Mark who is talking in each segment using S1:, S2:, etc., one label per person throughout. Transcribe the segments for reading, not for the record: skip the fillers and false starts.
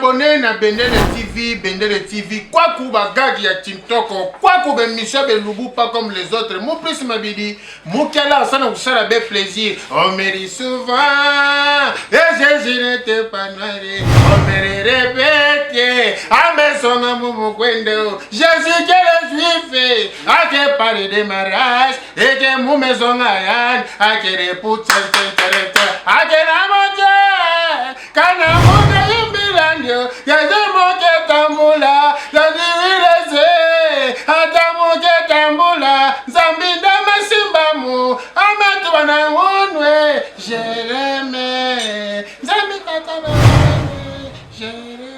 S1: abonné na Bendele TV. Quoi qu'on bagage ya Tintoko, quoi qu'on ben Michel Belubu pas comme les autres. Mon plus m'abidi, mon kala ça nous sera bien plaisir. On me dit souvent, et je n'étais pas noyé. On me répète, à mes sons à mon kwendo. Jésus que le juif, à que parler de mariage, et que mon maison ayan, à que les poutres, à que la montagne, kana montagne. Yademoke tambula, yadireze, adamoke tambula, zambinda masimbamu, amatwana unwe, Jereme, zambikata Jereme.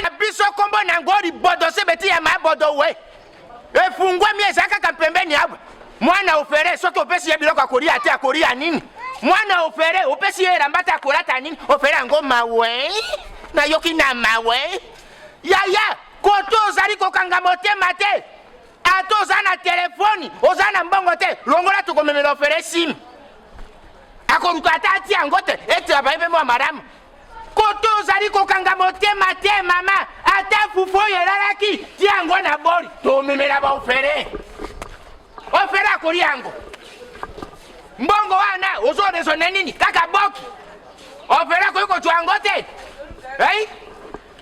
S2: Na biso kombo na ngori bodo se beti ya mabodo we efungwa miezi aka pembeni hapo mwana ofere soki opesi ye biloko akori ate akori ya nini mwana ofere opesi ye rambata akorata nini ofere ngo mawe na yoki na mawe ya koto ozali kokanga motema te ato oza na telefoni oza na mbongo te longola tokomemela ofere simu akoruka ata ati yango te ete abayepe mwa maramu koto ozali kokanga motema te mama ata fufu oyo elalaki ti yango na boli tomemela baofere ofere akoli yango mbongo wana ozorezone nini kaka boki ofere akoki kozwa yango te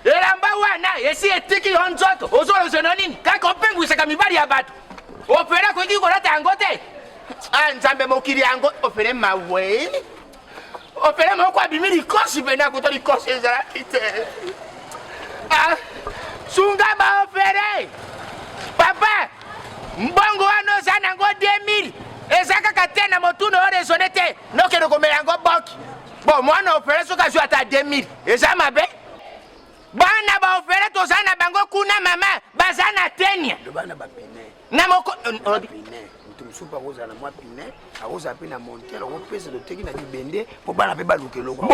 S2: elamba wana esi etiki yo nzoto ozorezone nini kaka opengwisaka mibali ya bato ofere akoki kolata yango te nzambe mokili yango ofere mawe opere moko abimili kosi bena kuto likosi ezalaki te sunga ba opere papa mbongo wana oza nango 2000 eza kaka te na motuna orezone te nokende komela yango boki bo mwana opere soki azwi ata 2000 eza mabe bana ba opere toza na bango kuna mama baza na tenia na moko
S3: Super rosa na moi pinet, a rosa pe na monter, on pèse le teki na dibende pour bana pe baluke logo.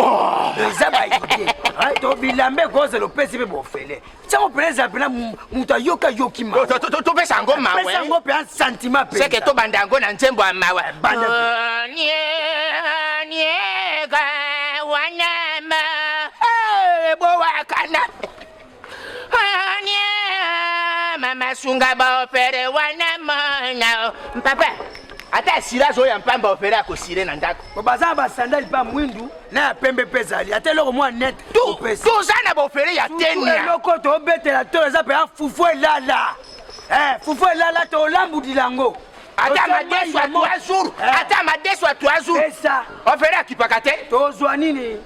S3: Eza ba idée. Hein, to bilambe goze le pèse pe bo fele. Ça on pèse pe na muta yoka yokima.
S2: To pèse ngo mawe.
S3: Pèse ngo pe un sentiment pe.
S2: C'est que to bandango na ntembo mawe.
S3: Banda.
S2: Nie ga wanama. Bo wakana. Mama sunga ba opere wana mana papa ata sira zo ya mpamba opere akosire na ndako
S3: bo baza ba sandali pa mwindu na pembe pezali ata loko mwa net
S2: to sana ba opere ya tenia
S3: loko to betela to za pe fufu elala fufu elala to lambudilango
S2: ata madeso a 3 jours ata madeso a 3 jours
S3: esa
S2: opere akipaka te
S3: tozwa nini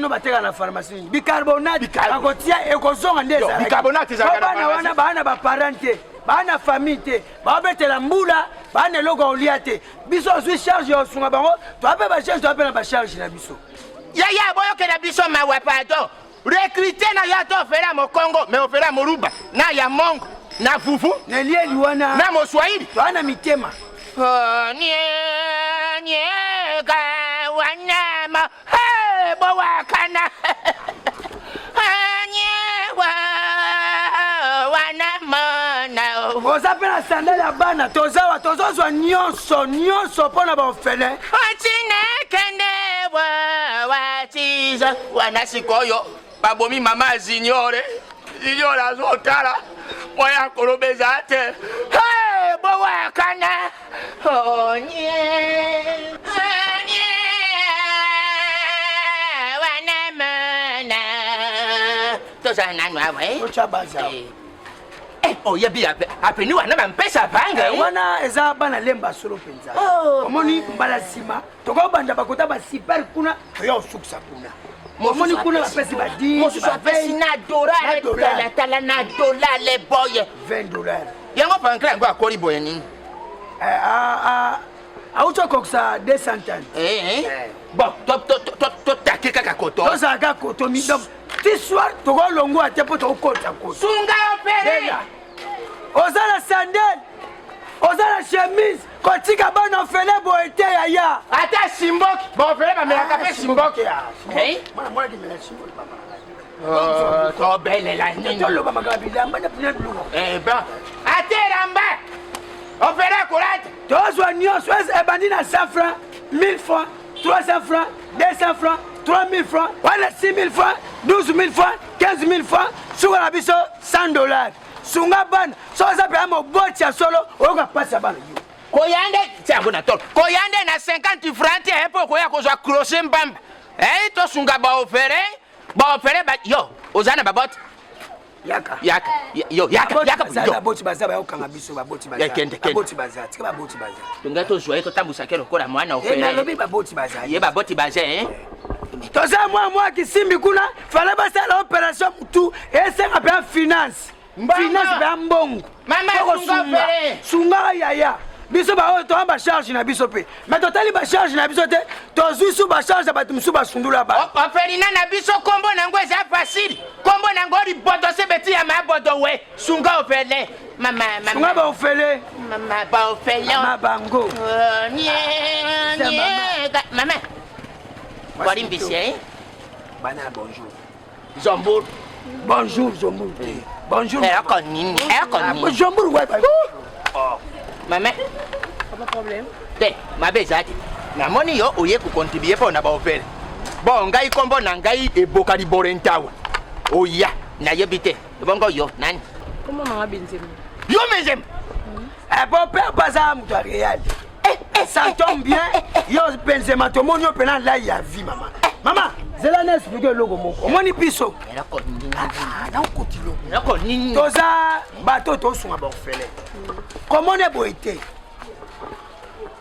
S3: bateka na pharmacie bicarbonate akotia ekozonga ndeza
S2: bicarbonate za
S3: bana wana bana ba parente bana famille te babetela mbula bana loko olia te biso ozwi charge yo sunga bango to ape ba charge to ape na ba charge na biso
S2: ya boyo ke na biso mawe pato recruter na ya to ofera mo Congo mais ofera mo Ruba na ya Mongo na fufu
S3: nelieli wana
S2: na mo Swahili
S3: to ana mitema
S2: nie ga wanama bo wakana
S3: oza pe na sandali ya bana tozozwa nyonso mpo na baofele
S2: otinekende watiza wana sikoyo babomi mama azinyore azotala moya kolobeza te bowakana wanamana toza nanu awe
S3: ochabaza
S2: oyebi apeni wana bampesa panga
S3: wana eza bana lemba solo penza omoni mbala nsima tokobanda bakota basipari kuna toya osukisa kuna omoni kuna bapesi
S2: mosusu apesi na dollar tala na dollar le boye
S3: $20
S2: yango pankra yango akoli boye nini
S3: auto koksa 200
S2: bon totake kaka koto
S3: tozalaka koto mi donc ti soir tokolongwa te mpo tokokota koto
S2: sunga opere
S3: oza na sandale Ozala chemise, kotika bana ofele boete yaya.
S2: Ata simboki, bon ofele bamelaka pe simboki.
S3: Mwana kimela simboki papa.
S2: Trop belle la nini.
S3: Toloba magabila mbana pina lugo.
S2: Ben, ateramba. Ofele kurate.
S3: Tozwa nyonso ebandi na 100 francs, 1000 francs, 300 francs, 200 francs, 3000 francs, wala 6000 francs, 12000 francs, 15000 francs, suka na biso $100. Sunga bana, soza pe amo boti ya solo, oka pasa bana yo.
S2: Koyande, tiens bona tol. Koyande na 50 francs un peu koya kozwa crochet mbamba. To sunga ba ofere ba yo, ozana ba bot.
S3: Yaka.
S2: Yo.
S3: Baza boti baza ba yokanga biso ba boti baza. Boti baza, tika ba boti baza.
S2: Tunga to joye to tambusa kelo kola mwana ofere.
S3: Na lobi ba boti baza.
S2: Ye ba boti baza
S3: Toza mwa kisimbi kuna, fala basa la opération mutu, esenga pe finance. Finance pe mbongo.
S2: Mama sunga ofere.
S3: Sunga yaya. Biso ba to ba charge na biso pe. Mais totali ba charge na biso te. Tozu su ba charge ba tumsu ba sundula ba.
S2: Oferina na biso kombo nango eza facile. Kombo nango ri bodo se beti ya ma bodo we. Sunga ofele. Mama.
S3: Sunga ba ofele.
S2: Mama ba ofele.
S3: Mama bango.
S2: Mama. Bari mbisi
S3: Bana bonjour.
S2: Zombour.
S3: Bonjour Zombour. Bonjour.
S2: Ekonini.
S3: Zombour ouais.
S2: Mama.
S4: Pas problème.
S2: Ma bezati. Na moni yo oye ku contribuer pour na ba ofele. Bon ngai kombo na ngai eboka di borentawa. Oya, na yebite. Bongo yo nani?
S4: Comment on a Benzema?
S2: Yo Benzema.
S3: Bon père baza mutu Real. Ça tombe bien. Yo Benzema to monyo pena la ya vie maman. Maman, zela na expliquer logo moko. Omoni piso.
S2: Era konini.
S3: Na okotilo.
S2: Era konini.
S3: Toza bato to sunga ba ofele. Comment ne boité?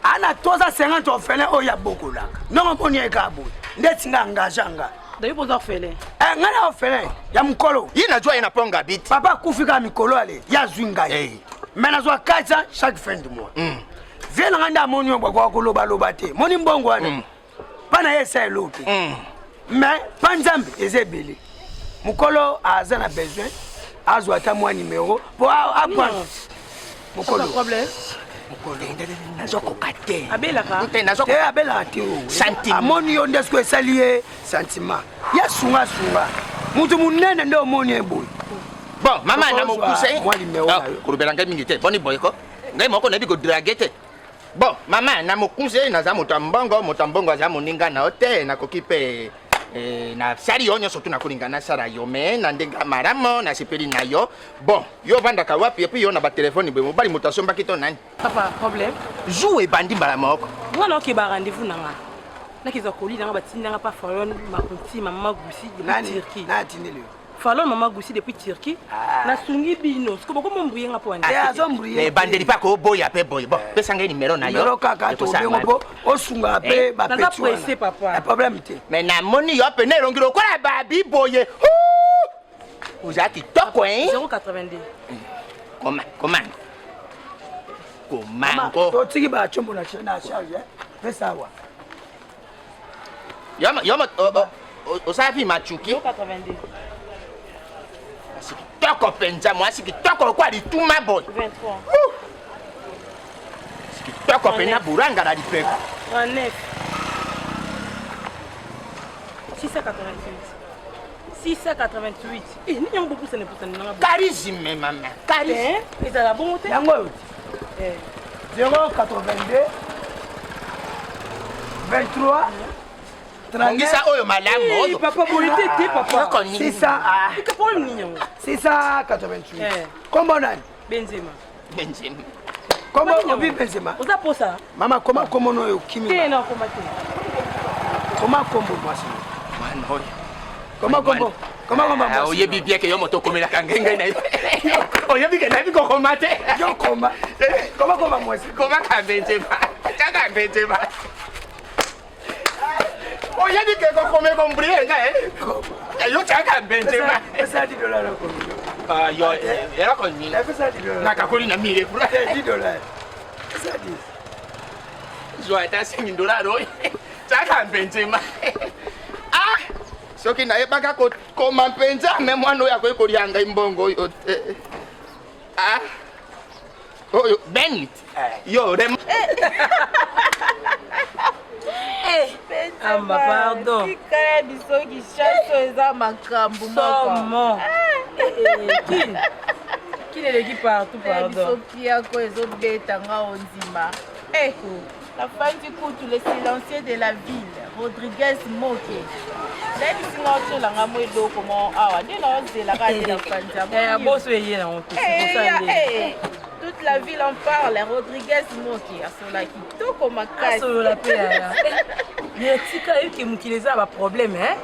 S3: Ana toza 50 ofele oya bokola. Non moni e kabo. Ndetinga ngajanga.
S4: D'ailleurs pour faire.
S3: Ngana ofele ya mkolo.
S2: Yina jwa ina ponga bit.
S3: Papa kufika mikolo ale ya zwinga. Mais na kaza chaque fin de mois. Viens nganda monyo bwa ko loba loba te. Moni mbongo wana. Pana yesa elote. Mais panzambe ezebele. Mukolo azana besoin azwa ta moi numéro pour apprendre.
S4: Mukolo problème.
S3: Mukolo nazoko kate.
S4: Abelaka.
S2: Nazoko
S3: abela te.
S2: Sentiment.
S3: Amoni yo ndesko esalié sentiment. Ya sunga. Mutu munene ndo omoni eboy.
S2: Bon, mama na mokuse.
S3: Moi numéro.
S2: Kurubela ngai mingi te. Boni boyko. Ngai moko na biko dragete. Bon, mama na mokuse na za motambongo za moninga na hote na kokipe na sari onyo sotu na kulinga na sara yo me na ndenga maramo na sipeli na yo. Bon, yo vanda ka wapi et puis yo na ba téléphone be mobali mutasomba kito nani?
S4: Papa, problème.
S2: Joue bandi mbala moko.
S4: Ngana oke ba rendez-vous nanga. Na kizo koli nanga batinda nga pa Fallon makonti mama Goussi depuis Turquie.
S3: Na tinele.
S4: Fallon mama Goussi depuis Turquie. Na sungi bino. Siko boko mbruye nga po andi.
S3: Azombriye.
S2: Bandeli pa ko boya pe boy. Bon, pesa ngai numéro na yo.
S3: Numéro kaka to bengo po osunga pe ba
S4: Nanga pressé papa.
S3: Problème te.
S2: Mais na moni yo pe na elongiro ko la babi boye. Vous êtes kitoko hein?
S4: 082.
S2: Comment?
S3: To tiki ba chombo na charge. Pesa wa.
S2: Yama osafi machuki
S4: 082.
S2: Kitoko penza moi kitoko kwa lituma boy.
S4: 23.
S2: Kitoko pena buranga la lipeko.
S4: 39. 688. Eh, ni yango beaucoup ça ne peut pas.
S2: Charisme maman. Charisme.
S4: Et ça la bonne te.
S3: Yango. 082 23
S2: Ngisa oyo malamu oyo.
S4: Papa bolite te papa.
S3: 688. Comment nani?
S4: Benzema.
S3: Comment obi Benzema?
S4: Oza posa.
S3: Mama comment no yo kimi?
S4: Te na komate.
S3: Comment kombo mwasi?
S2: Man oyo.
S3: Comment mwasi?
S2: Oye bibia ke yo moto komela kangenga na yo. Oye bibia na biko komate.
S3: Yo koma. Comment mwasi?
S2: Comment ka Benzema? Chaka Benzema. Oye bibia ko komela kombriye nga yo chaka Benzema.
S3: Pesa $10 ko.
S2: Ah yo era ko ni.
S3: Pesa $10.
S2: Na kakoli na mire pour
S3: $10. Pesa 10.
S2: Zo ata $5 oyo. Chaka Benzema. Ah! Soki na yebaka ko koma mpenza me mwana oyo akoki kolianga imbongo oyo te. Ah! Oyo Benit. Yo rem.
S4: Amba pardon.
S5: Kaya biso ki chasse eza makambo
S4: moko. Qui ne l'équipe partout pardon.
S5: Biso pia ko ezobeta nga ondima. La fin du coup, le silencieux de la ville, Rodriguez Moke. Toute la ville en parle, Rodriguez Moke.
S4: Problème, hein?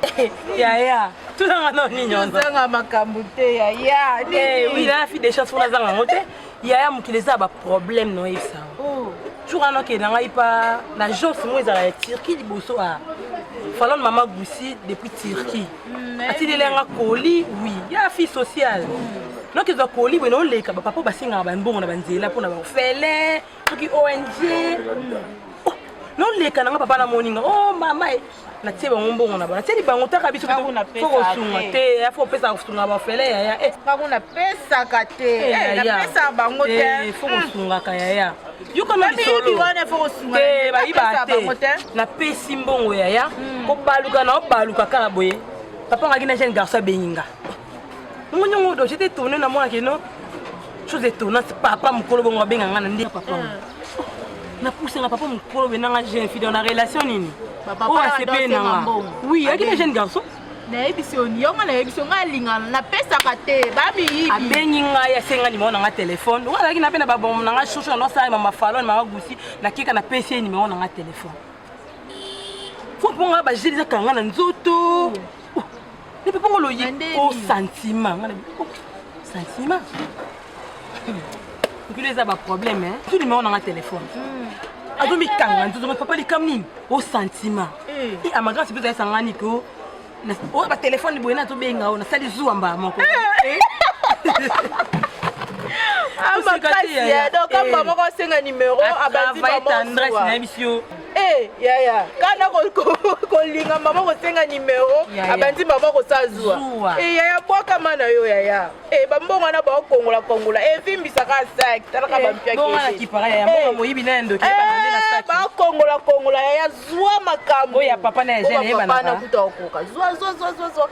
S4: Yaya, tout le monde oui, la fille des chansons, Yaya Moukileza a problème, non? Toujours un qui n'a pas la joie c'est moi la Turquie du bosso a falloir maman Goussi depuis Turquie ati de lenga colis oui il y a fille sociale donc ils ont colis mais non les papa basinga ba mbongo na banzela pour na ba fele qui ONG non les kana papa na moninga oh mama na tieba mbongo na ba na tieba ngotaka biso ko sunga te ya faut pesa sunga ba fele ya
S5: ka kuna pesa kate na pesa bango te
S4: faut sunga ka ya you come on solo te ba ibate na pesi mbongo ya ko baluka na baluka kala boye papa ngaki na jeune garçon beninga ngonyo do j'étais tourné na moi que non chose étonnante papa mukolo bongo benga ngana ndi papa na pousse na papa mukolo benanga jeune fille dans la relation nini
S5: papa
S4: c'est bien oui ngaki na jeune garçon
S5: na ebisioni yonga na ebisonga lingana na pesa kate babi yibi
S4: abenginga ya senga ni mona nga téléphone wala kina pena babom na nga shosho no sa mama falon mama Goussi na kika na PC ni mona nga téléphone faut ponga ba jeli za kanga na nzoto ne peut pas ngolo yi au sentiment sentiment donc les a ba problème hein tout ni mona nga téléphone adomi kanga nzoto papa li kamni au sentiment et amagra c'est peut-être sangani ko oh ba téléphone boye na to benga ona sali zuwa mba moko
S5: amba kasi ya donc kamba moko senga numéro abandi ba
S4: adresse na emission
S5: yaya kana ko linga mama ko senga numéro abandi mama ko sazuwa yaya boka mana yo yaya ba mbongo na ba kongola vimbisa ka sac tala ka ba mpia
S4: bongo na kipara ya mbongo moyibi na ndo ke ba na sac
S5: ba kongola yaya zuwa makambo
S4: ya papa na jeune ba
S5: na kuta okoka zuwa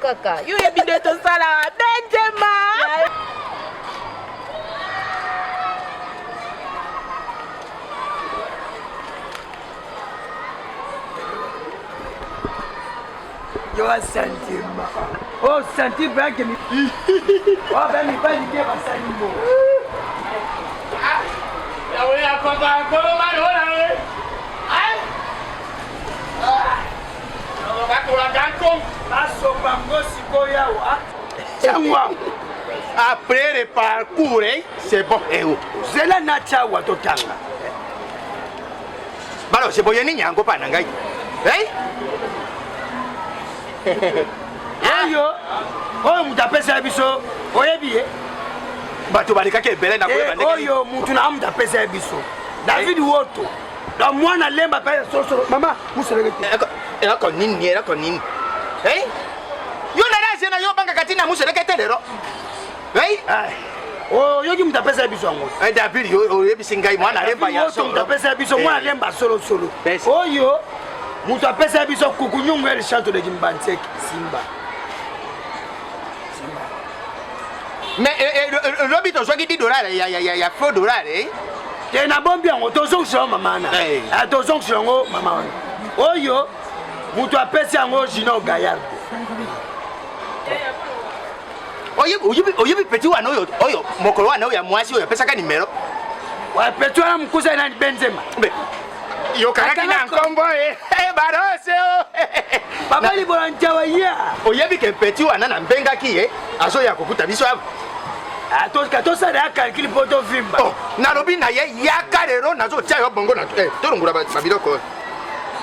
S5: kaka yo ya binde to sala Benzema
S3: yo sentiment oh sentiment que mi oh ben mi pas l'idée va ça niveau
S2: la voy a contar con mano la après le parcours, c'est bon.
S3: C'est la nature ou totanga.
S2: Balo, c'est bon, y'a ni yango pa nangai.
S3: Ayo, oh mutape sa biso, oyebi
S2: bato balika ke bele na ko
S3: bande. Oyo mutu na mutape sa biso. David Woto. La mwana lemba pa so mama, museleke.
S2: Era ko nini. Yo na raze na yo banga katina museleke telero.
S3: Oh, yogi mutapesa biso ngo.
S2: David yo yebisi ngai mwana lemba ya so.
S3: Mutapesa biso mwana lemba solo. Oyo mutapesa biso kukunyungu el chanto de Kimbantek Simba.
S2: Mais Robi to jogi $10 ya $4
S3: Te na bombi ngo tozong so mama na. Tozong so ngo mama. Oyo mutapesa ngo Gino Gayard.
S2: Oyebi petit wana oyo mokolo wana oyo mwasi oyo pesa ka numero
S3: wa petit wana mkuza ina Benzema
S2: yo kanaki na nkombo barose
S3: baba libona njawa ya
S2: oyebi ke petit wana na mbenga ki azo ya kokuta biso abo
S3: atosa da calcul poto vimba
S2: na lobi na ye ya karero nazo tia yo bongo na torungura ba biloko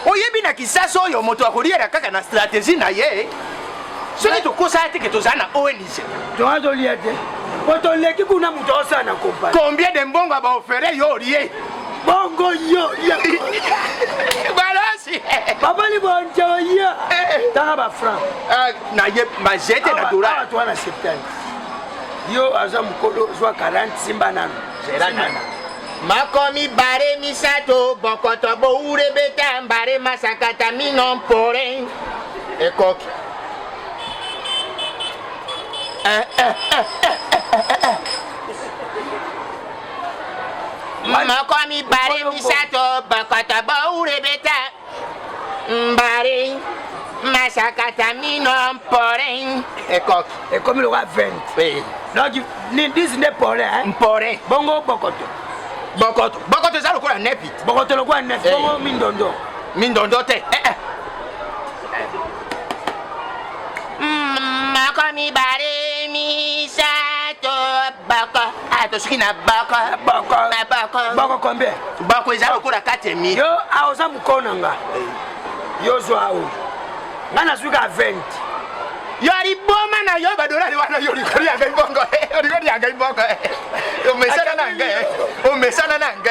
S2: oyebi na kisasa oyo moto akoliera kaka na stratégie na ye Soki to kosa ate que tozana ONG.
S3: Doado liate. Poto leki kuna mutosa na compagnie.
S2: Combien de mbongo ba offert yo lié?
S3: Bongo yo ya.
S2: Balance.
S3: Papa li bonjo ya. Tanga ba franc.
S2: Na ye majete na dollar.
S3: Toi na 70. Yo aza mukolo zwa 40 simba nano. Zera nana.
S2: Makomi bare misato bokoto bo urebeta mbare masakata minon pore. Ekok. Makomi bare misato bokoto bo urebeta mbare masakata minon pore. Ekok.
S3: Et comme le roi 20.
S2: Oui.
S3: Donc, ni 10 n'est pas là, hein?
S2: Pore.
S3: Bongo Bokoto.
S2: Bokoto za lokola nepit.
S3: Bokoto le roi 9. Bongo Mindondo.
S2: Mindondo te. Makomi bare misato bako. Ah, to skina bako.
S3: Boko combien?
S2: Bako eza lokola 4000.
S3: Yo, aosa mukonanga. Yo zo ao. Ngana suka 20.
S2: Yori boma na yo badolari wana yori kori anga ibongo. Yori kori anga ibongo. Umesana nanga. Umesana nanga.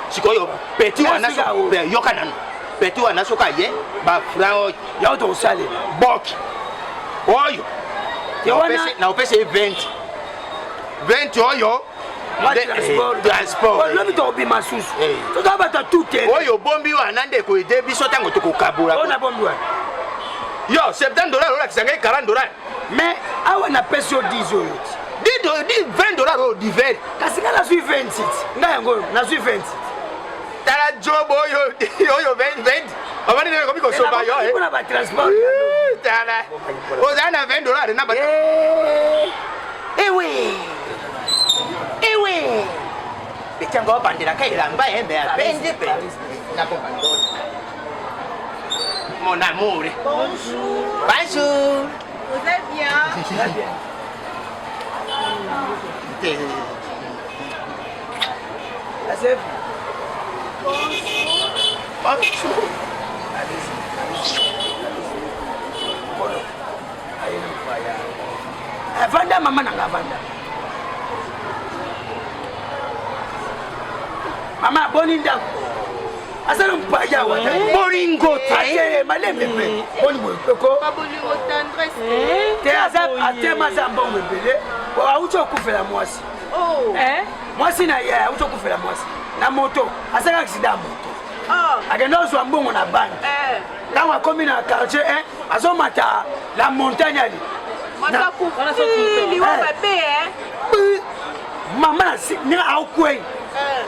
S2: Sikoyo petit wana so yoka nanu. Petit wana soka ye ba frao
S3: Yo to sale.
S2: boki. Oyo. Na opese 20. 20 oyo. Transport.
S3: Lobi to bi masusu. To to bata tout.
S2: Oyo bombi wana ndeko ide biso tango tukukabula.
S3: On a bombi wana.
S2: Yo, $70 la kisanga $40.
S3: Mais awa na peso 10 euros.
S2: Dis $20 au divers.
S3: Kasika na sui 26. Ngayango na sui 26.
S2: Tala job oyo 20. Abani ne ko biko soba yo
S3: Kuna ba transport.
S2: Tala. Ozana $20 na ba. Ewe. Bitango bandira kai lamba embe a benzi pe. Na ko bandona. Mon amour.
S5: Bonjour.
S2: Bonjour.
S5: Vous êtes bien?
S3: Très bien. Assez.
S2: Bonjour.
S3: Vanda mama nanga vanda. Mama boni ndako. Asalo mpaya wa.
S2: Boringo te.
S3: Ate malembe pe. Boni mweko.
S5: Babolingo tendresse.
S3: Te asa atema za mbongo mbele. Bo auto kufela mwasi.
S5: Oh.
S3: Mwasi na ya auto kufela mwasi. Na moto. Asaka accident moto. Agenda zo mbongo na bande. Là on a commis na quartier azomata la montagne ali.
S5: Mataku. Liwa babe
S3: Mama ni aukwe.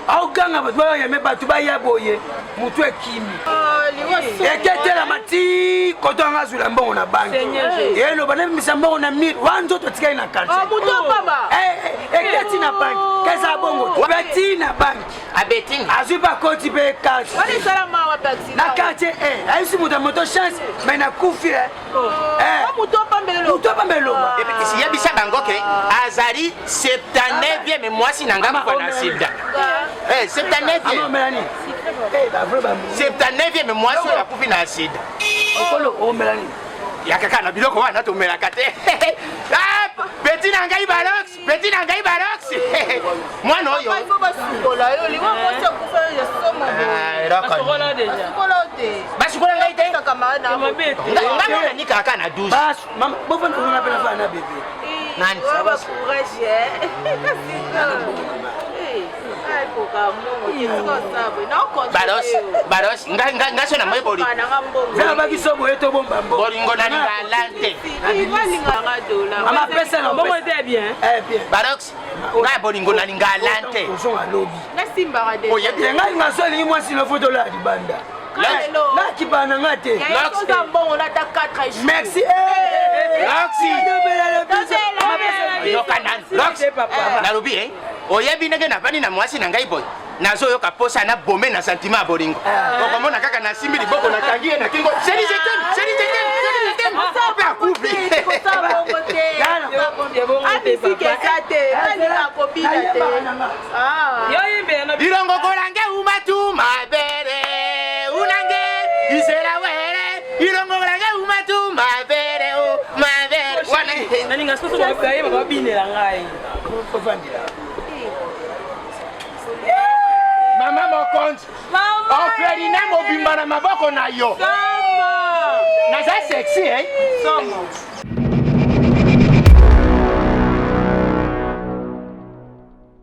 S3: Au ganga batwa ya mebatu ba ya boye. Mutu ekimi.
S5: Liwa so.
S3: Eketela mati kotonga zula mbongo na banki. Yelo bana misambongo na mid wanzo to tika na quartier.
S5: Mutu baba.
S3: Eketi na banki. Kesa bongo. Beti na banki.
S2: Abeting.
S3: Azuba koti be cash.
S5: Wale salama wa taxi.
S3: Na quartier aisi muta moto chance mais na kufi
S5: Mutu pambelo.
S3: Mutu pambelo.
S2: Et puis si yebisa bango ke azali 79e mwasi nanga kwa na sida. 79e.
S3: Melanie. Ba vrai ba.
S2: 79e mwasi ya kufi na sida.
S3: Okolo o Melanie.
S2: Ya kaka na biloko wana to melaka te. Petit nanga Barox, petit nanga Barox. Mwana oyo.
S5: Il faut basukola yo liwa mwasi akufa ya somo.
S4: Basukola déjà.
S5: Basukola te.
S2: Basukola ngai te.
S5: Kamana.
S2: Ngana ni kaka na 12.
S3: Bas, mama, bofa na pena fa na bébé.
S2: Nani?
S5: Baba courage. Ai poka mungu kitiko sabu. Na ukonde.
S2: Baros, ngaso na moyo bori.
S3: Za ba kisobo eto bomba mbo.
S2: Boringo na ngalante.
S3: Mama pesa na
S4: Bon, c'est bien.
S3: bien.
S2: Barox, nga boringo na ngalante.
S3: On son à lobby.
S5: Na simba rade.
S2: Oye bien.
S3: Ngai ngasoli moi si le photo là di banda. Na kibana ngate. Merci.
S2: Roxy. Roxy. Nalobi eh. Oyebi ndenge na bani na mwasi na ngai boy. Nazo yoka posa na bombe na sentiment boringo. Okomona kaka na simbi liboko na tangie na kingo. Seri jetem. Pas couper. Irongo kolange umatuma bere. Unange isera were. Irongo kolange umatuma bere. O mabere. Wana
S4: Nani ngasoso mabaya mababinela ngai.
S2: Mama mokonzi. Oferi na mobimba na maboko na yo.
S4: Sama.
S2: Na za sexy eh?
S4: Sama.